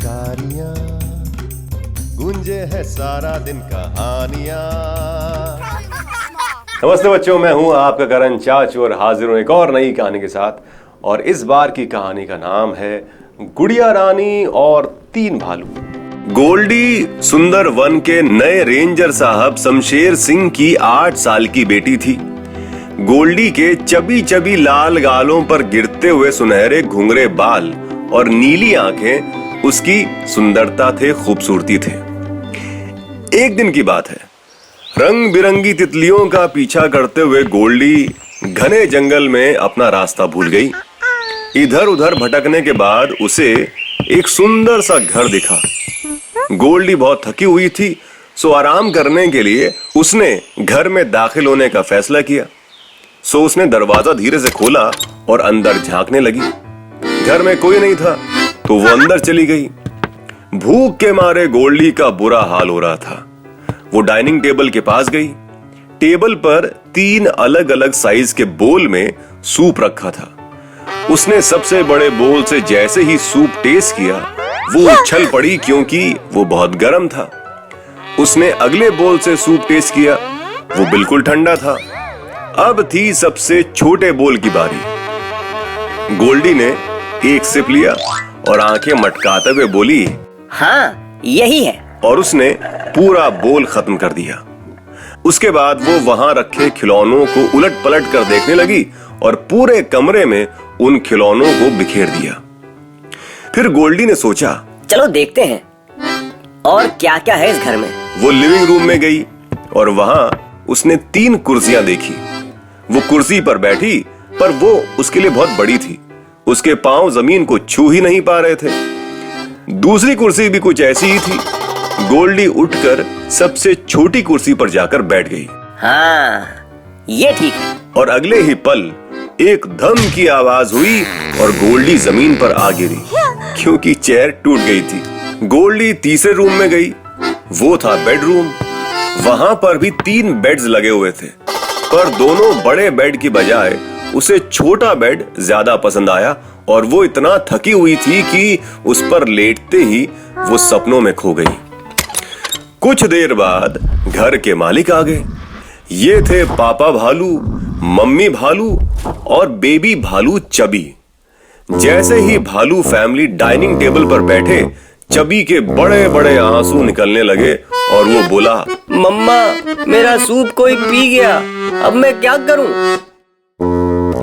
पिचकारियां, गूंजे है सारा दिन कहानियां। नमस्ते बच्चों, मैं हूं आपका करण चाचू और हाजिर हूं एक और नई कहानी के साथ। और इस बार की कहानी का नाम है गुड़िया रानी और तीन भालू। गोल्डी सुंदर वन के नए रेंजर साहब शमशेर सिंह की 8 साल की बेटी थी। गोल्डी के चबी चबी लाल गालों पर गिरते हुए सुनहरे घुंघरे बाल और नीली आंखें उसकी सुंदरता थे, खूबसूरती थे। एक दिन की बात है, रंग बिरंगी तितलियों का पीछा करते हुए गोल्डी घने जंगल में अपना रास्ता भूल गई। इधर उधर भटकने के बाद उसे एक सुंदर सा घर दिखा। गोल्डी बहुत थकी हुई थी, सो आराम करने के लिए उसने घर में दाखिल होने का फैसला किया। सो उसने दरवाजा धीरे से खोला और अंदर झांकने लगी। घर में कोई नहीं था, तो वो अंदर चली गई। भूख के मारे गोल्डी का बुरा हाल हो रहा था। वो डाइनिंग टेबल के पास गई। टेबल पर 3 अलग अलग साइज के बोल में सूप रखा था। उसने सबसे बड़े बोल से जैसे ही सूप टेस्ट किया, वो उछल पड़ी क्योंकि वो बहुत गर्म था। उसने अगले बोल से सूप टेस्ट किया, वो बिल्कुल ठंडा था। अब थी सबसे छोटे बोल की बारी। गोल्डी ने एक सिप लिया और आंखें मटकाते हुए बोली, हाँ यही है। और उसने पूरा बोल खत्म कर दिया। उसके बाद वो वहां रखे खिलौनों को उलट पलट कर देखने लगी और पूरे कमरे में उन खिलौनों को बिखेर दिया। फिर गोल्डी ने सोचा, चलो देखते हैं और क्या क्या है इस घर में। वो लिविंग रूम में गई और वहां उसने 3 कुर्सियां देखी। वो कुर्सी पर बैठी, पर वो उसके लिए बहुत बड़ी थी। उसके पांव जमीन को छू ही नहीं पा रहे थे। दूसरी कुर्सी भी कुछ ऐसी ही थी। गोल्डी उठकर सबसे छोटी कुर्सी पर जाकर बैठ गई। हाँ ये ठीक है। और अगले ही पल एक धम की आवाज हुई और गोल्डी जमीन पर आ गिरी क्योंकि चेयर टूट गई थी। गोल्डी तीसरे रूम में गई। वो था बेडरूम। वहां पर भी 3 बेड्स लगे हुए थे, पर दोनों बड़े बेड की बजाय उसे छोटा बेड ज्यादा पसंद आया और वो इतना थकी हुई थी कि उस पर लेटते ही वो सपनों में खो गई। कुछ देर बाद घर के मालिक आ गए। ये थे पापा भालू, मम्मी भालू और बेबी भालू चबी। जैसे ही भालू फैमिली डाइनिंग टेबल पर बैठे, चबी के बड़े बड़े आंसू निकलने लगे और वो बोला, मम्मा मेरा सूप कोई पी गया, अब मैं क्या करूं?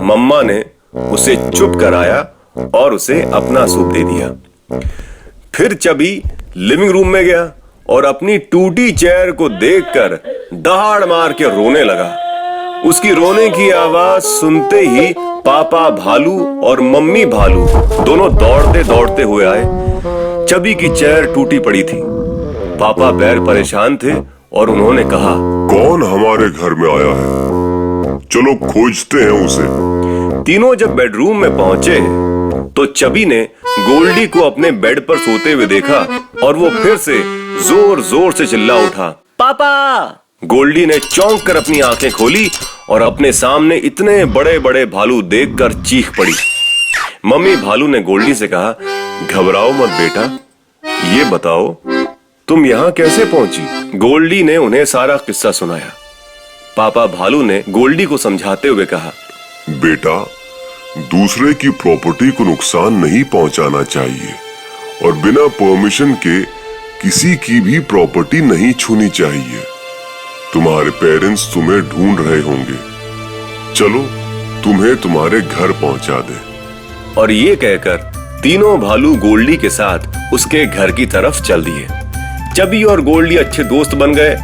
मम्मा ने उसे चुप कराया और उसे अपना सूप दे दिया। फिर चबी लिविंग रूम में गया और अपनी टूटी चेयर को देखकर दहाड़ मार के रोने लगा। उसकी रोने की आवाज सुनते ही पापा भालू और मम्मी भालू दोनों दौड़ते दौड़ते हुए आए। चबी की चेयर टूटी पड़ी थी। पापा बैर परेशान थे और उन्होंने कहा, कौन हमारे घर में आया है? चलो खोजते हैं उसे। तीनों जब बेडरूम में पहुंचे तो चबी ने गोल्डी को अपने बेड पर सोते हुए देखा और वो फिर से जोर जोर से चिल्ला उठा, पापा! गोल्डी ने चौंक कर अपनी आंखें खोली और अपने सामने इतने बड़े बड़े भालू देखकर चीख पड़ी। मम्मी भालू ने गोल्डी से कहा, घबराओ मत बेटा, ये बताओ तुम यहाँ कैसे पहुंची? गोल्डी ने उन्हें सारा किस्सा सुनाया। पापा भालू ने गोल्डी को समझाते हुए कहा, बेटा, दूसरे की प्रॉपर्टी को नुकसान नहीं पहुंचाना चाहिए और बिना परमिशन के किसी की भी प्रॉपर्टी नहीं छूनी चाहिए। तुम्हारे पेरेंट्स तुम्हें ढूंढ रहे होंगे, चलो तुम्हें तुम्हारे घर पहुंचा दे। और ये कहकर तीनों भालू गोल्डी के साथ उसके घर की तरफ चल दिए। चबी और गोल्डी अच्छे दोस्त बन गए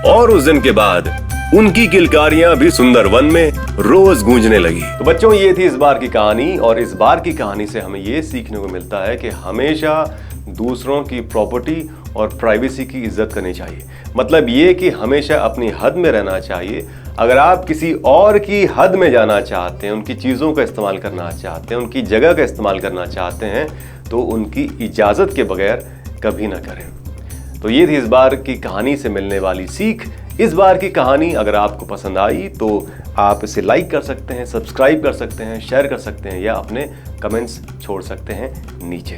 और उस दिन के बाद उनकी किलकारियां भी सुंदर वन में रोज गूंजने लगी। तो बच्चों, ये थी इस बार की कहानी। और इस बार की कहानी से हमें ये सीखने को मिलता है कि हमेशा दूसरों की प्रॉपर्टी और प्राइवेसी की इज्जत करनी चाहिए। मतलब ये कि हमेशा अपनी हद में रहना चाहिए। अगर आप किसी और की हद में जाना चाहते हैं, उनकी चीज़ों का इस्तेमाल करना चाहते हैं, उनकी जगह का इस्तेमाल करना चाहते हैं, तो उनकी इजाज़त के बगैर कभी ना करें। तो ये थी इस बार की कहानी से मिलने वाली सीख। इस बार की कहानी अगर आपको पसंद आई तो आप इसे लाइक कर सकते हैं, सब्सक्राइब कर सकते हैं, शेयर कर सकते हैं या अपने कमेंट्स छोड़ सकते हैं नीचे।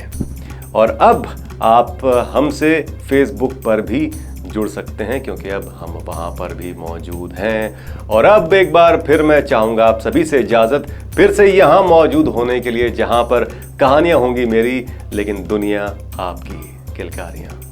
और अब आप हमसे फेसबुक पर भी जुड़ सकते हैं क्योंकि अब हम वहां पर भी मौजूद हैं। और अब एक बार फिर मैं चाहूँगा आप सभी से इजाज़त, फिर से यहाँ मौजूद होने के लिए जहाँ पर कहानियाँ होंगी मेरी लेकिन दुनिया आपकी, किलकारियाँ।